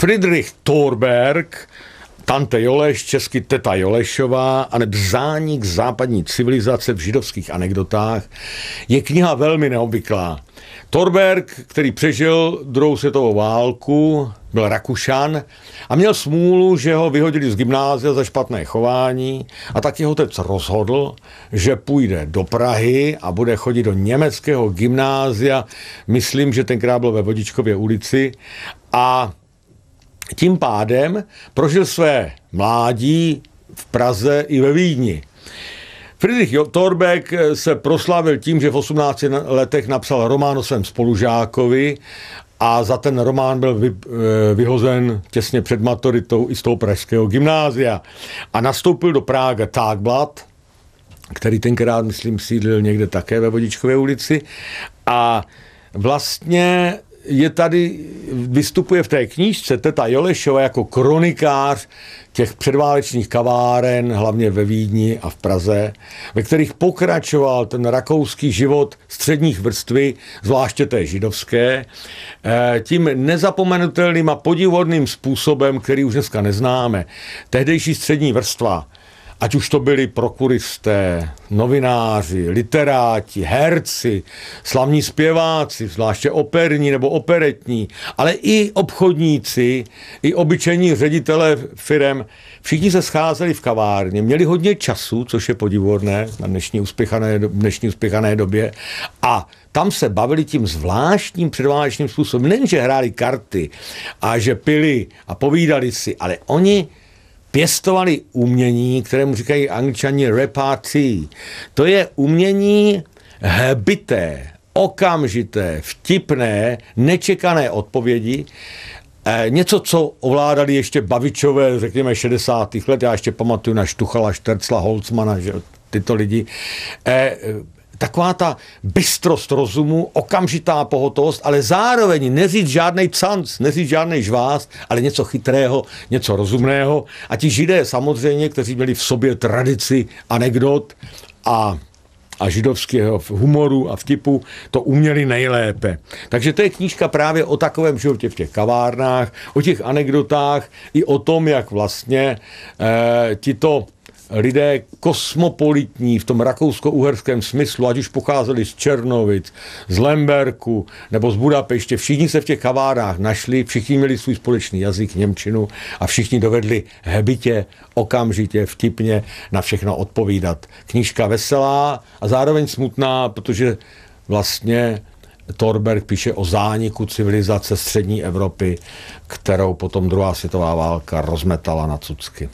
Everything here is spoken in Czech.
Friedrich Thorberg, Tante Joleš, česky Teta Jolešová, aneb Zánik západní civilizace v židovských anekdotách, je kniha velmi neobvyklá. Thorberg, který přežil druhou světovou válku, byl Rakušan a měl smůlu, že ho vyhodili z gymnázia za špatné chování a tak jeho otec rozhodl, že půjde do Prahy a bude chodit do německého gymnázia, myslím, že tenkrát byl ve Vodičkově ulici, a tím pádem prožil své mládí v Praze i ve Vídni. Friedrich Thorberg se proslavil tím, že v 18 letech napsal román o svém spolužákovi a za ten román byl vyhozen těsně před maturitou i z toho pražského gymnázia. A nastoupil do Praga Tagblatt, který tenkrát, myslím, sídlil někde také ve Vodičkové ulici. A vlastně vystupuje v té knížce Teta Jolešova jako kronikář těch předválečných kaváren, hlavně ve Vídni a v Praze, ve kterých pokračoval ten rakouský život středních vrstvy, zvláště té židovské, tím nezapomenutelným a podivuhodným způsobem, který už dneska neznáme. Tehdejší střední vrstva, ať už to byli prokuristé, novináři, literáti, herci, slavní zpěváci, zvláště operní nebo operetní, ale i obchodníci, i obyčejní ředitelé firem, všichni se scházeli v kavárně, měli hodně času, což je podivuhodné na dnešní uspěchané době, a tam se bavili tím zvláštním předválečným způsobem. Nejenže hráli karty a že pili a povídali si, ale oni pěstovali umění, kterému říkají Angličani repartee. To je umění hbité, okamžité, vtipné, nečekané odpovědi. Něco, co ovládali ještě bavičové, řekněme, 60. let. Já ještě pamatuju na Štuchala, Štercla, Holcmana, že tyto lidi. Taková ta bystrost rozumu, okamžitá pohotovost, ale zároveň neříct žádnej canc, neříct žádnej žvást, ale něco chytrého, něco rozumného. A ti Židé samozřejmě, kteří měli v sobě tradici anekdot a židovského humoru a vtipu, to uměli nejlépe. Takže to je knížka právě o takovém životě v těch kavárnách, o těch anekdotách i o tom, jak vlastně tito lidé kosmopolitní v tom rakousko-uherském smyslu, ať už pocházeli z Černovic, z Lemberku nebo z Budapeště, všichni se v těch kavárnách našli, všichni měli svůj společný jazyk, němčinu, a všichni dovedli hebitě, okamžitě, vtipně na všechno odpovídat. Knížka veselá a zároveň smutná, protože vlastně Thorberg píše o zániku civilizace střední Evropy, kterou potom druhá světová válka rozmetala na cucky.